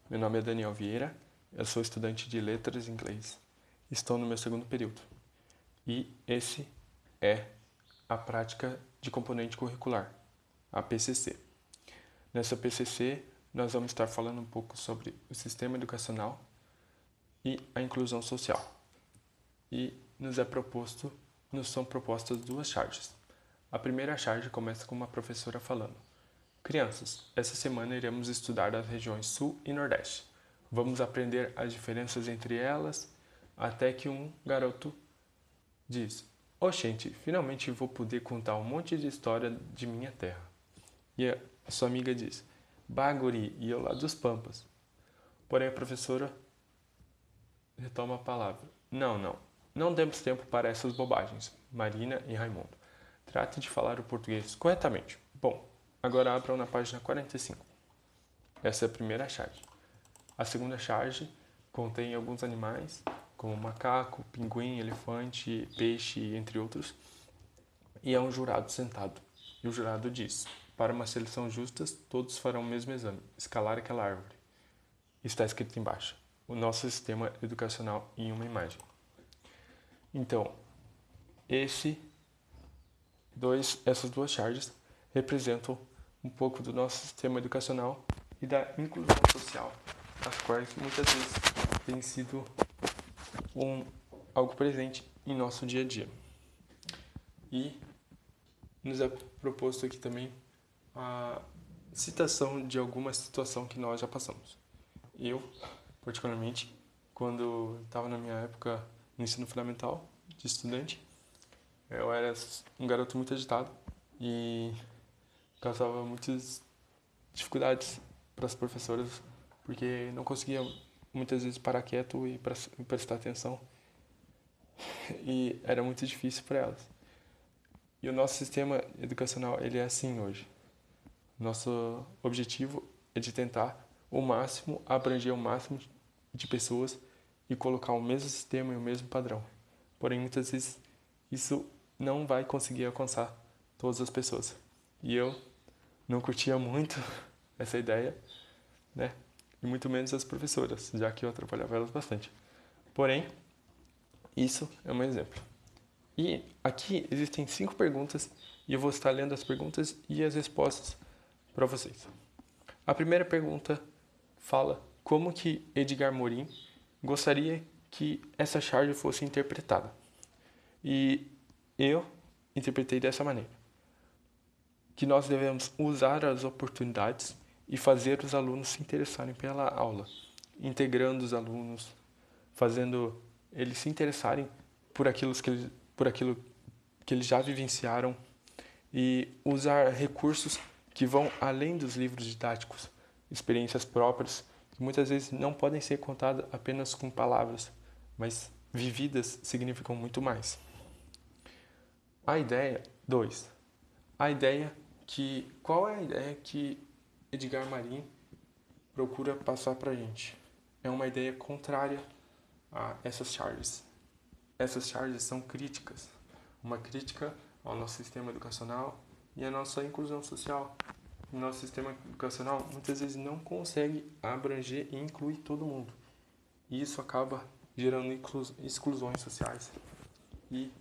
Meu nome é Daniel Vieira, eu sou estudante de Letras em Inglês. Estou no meu segundo período. E esse é a prática de componente curricular, a PCC. Nessa PCC, nós vamos estar falando um pouco sobre o sistema educacional e a inclusão social. E nos são propostas duas charges. A primeira charge começa com uma professora falando: Crianças, essa semana iremos estudar as regiões Sul e Nordeste. Vamos aprender as diferenças entre elas, até que um garoto diz: Oxente, finalmente vou poder contar um monte de história de minha terra. E a sua amiga diz: Bah, guri, e eu lá dos Pampas. Porém, a professora retoma a palavra: Não temos tempo para essas bobagens, Marina e Raimundo. Trate de falar o português corretamente. Bom, agora abram na página 45. Essa é a primeira charge. A segunda charge contém alguns animais, como macaco, pinguim, elefante, peixe, entre outros. E há um jurado sentado. E o jurado diz: Para uma seleção justa, todos farão o mesmo exame, escalar aquela árvore. Está escrito embaixo: o nosso sistema educacional em uma imagem. Então, essas duas charges representam um pouco do nosso sistema educacional e da inclusão social, as quais muitas vezes têm sido algo presente em nosso dia a dia. E nos é proposto aqui também a citação de alguma situação que nós já passamos. Eu, particularmente, quando estava na minha época no ensino fundamental, de estudante, eu era um garoto muito agitado e causava muitas dificuldades para as professoras, porque não conseguia muitas vezes parar quieto e prestar atenção, e era muito difícil para elas. E o nosso sistema educacional, ele é assim hoje. Nosso objetivo é de tentar o máximo, abranger o máximo de pessoas e colocar o mesmo sistema e o mesmo padrão. Porém, muitas vezes isso não vai conseguir alcançar todas as pessoas. E eu não curtia muito essa ideia, né? E muito menos as professoras, já que eu atrapalhava elas bastante. Porém, isso é um exemplo. E aqui existem 5 perguntas e eu vou estar lendo as perguntas e as respostas para vocês. A primeira pergunta fala como que Edgar Morin gostaria que essa charge fosse interpretada. E eu interpretei dessa maneira: que nós devemos usar as oportunidades e fazer os alunos se interessarem pela aula, integrando os alunos, fazendo eles se interessarem por aquilo que eles já vivenciaram, e usar recursos que vão além dos livros didáticos, experiências próprias, que muitas vezes não podem ser contadas apenas com palavras, mas vividas significam muito mais. A ideia 2. Qual é a ideia que Edgar Morin procura passar para a gente? É uma ideia contrária a essas charges. Essas charges são críticas, uma crítica ao nosso sistema educacional e à nossa inclusão social. O nosso sistema educacional muitas vezes não consegue abranger e incluir todo mundo. E isso acaba gerando exclusões sociais. E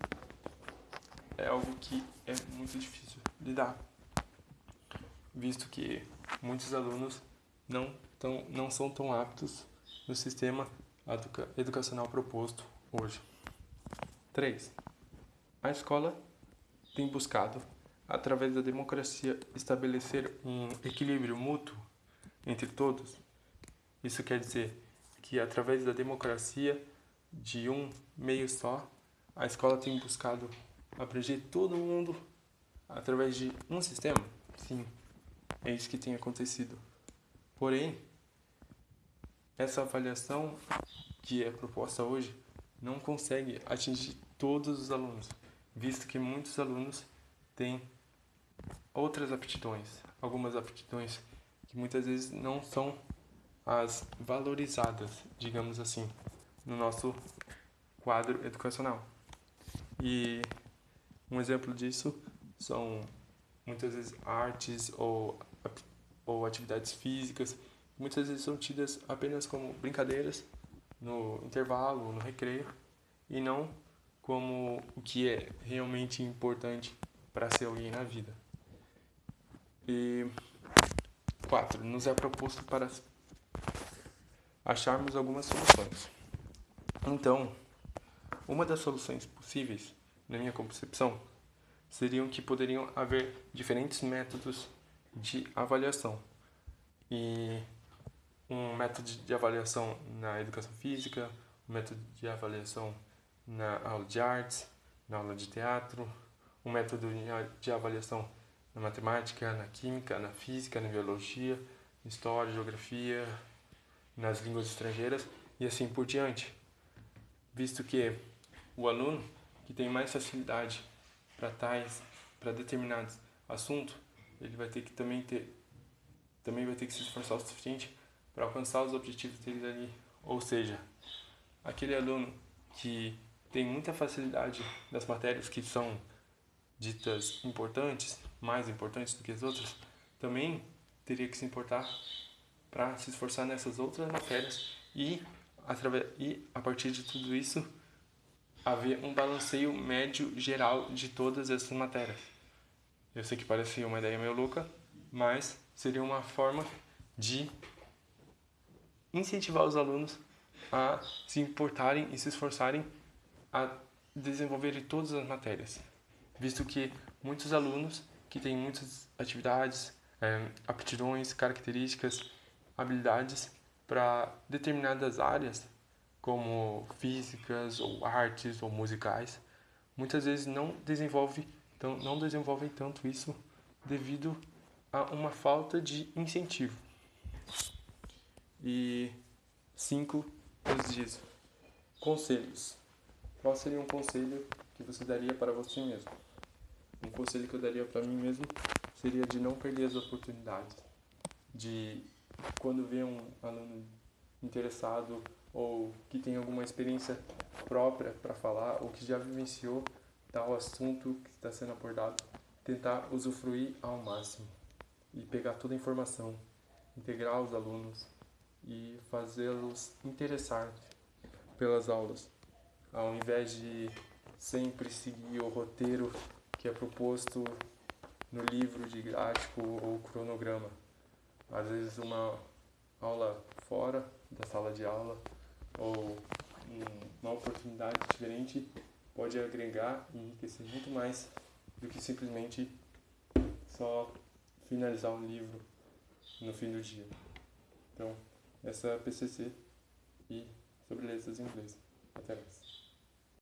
é algo que é muito difícil lidar, visto que muitos alunos não são tão aptos no sistema educacional proposto hoje. 3. A escola tem buscado, através da democracia, estabelecer um equilíbrio mútuo entre todos. Isso quer dizer que, através da democracia de um meio só, a escola tem buscado abranger todo mundo através de um sistema. Sim, é isso que tem acontecido. Porém, essa avaliação que é proposta hoje não consegue atingir todos os alunos, visto que muitos alunos têm outras aptidões, algumas aptidões que muitas vezes não são as valorizadas, digamos assim, no nosso quadro educacional. E um exemplo disso são muitas vezes artes ou atividades físicas muitas vezes são tidas apenas como brincadeiras no intervalo, no recreio, e não como o que é realmente importante para ser alguém na vida. E 4. Nos é proposto para acharmos algumas soluções. Então, uma das soluções possíveis, na minha concepção, seriam que poderiam haver diferentes métodos de avaliação. E um método de avaliação na educação física, um método de avaliação na aula de artes, na aula de teatro, um método de avaliação na matemática, na química, na física, na biologia, história, geografia, nas línguas estrangeiras e assim por diante. Visto que o aluno que tem mais facilidade para determinados assuntos, ele vai ter que também vai ter que se esforçar o suficiente para alcançar os objetivos dele ali. Ou seja, aquele aluno que tem muita facilidade das matérias que são ditas importantes, mais importantes do que as outras, também teria que se importar para se esforçar nessas outras matérias e a partir de tudo isso haver um balanceio médio geral de todas essas matérias. Eu sei que parece uma ideia meio louca, mas seria uma forma de incentivar os alunos a se importarem e se esforçarem a desenvolverem todas as matérias, visto que muitos alunos que têm muitas atividades, aptidões, características, habilidades para determinadas áreas, como físicas ou artes ou musicais, muitas vezes não desenvolvem tanto isso devido a uma falta de incentivo. E 5, nos diz conselhos. Qual seria um conselho que você daria para você mesmo? Um conselho que eu daria para mim mesmo seria de não perder as oportunidades. De quando vê um aluno interessado ou que tem alguma experiência própria para falar ou que já vivenciou tal assunto que está sendo abordado, tentar usufruir ao máximo e pegar toda a informação, integrar os alunos e fazê-los interessar pelas aulas, ao invés de sempre seguir o roteiro que é proposto no livro didático ou cronograma. Às vezes uma aula fora da sala de aula ou uma oportunidade diferente pode agregar e enriquecer muito mais do que simplesmente só finalizar um livro no fim do dia. Então, essa é a PCC e sobre letras em inglês. Até mais.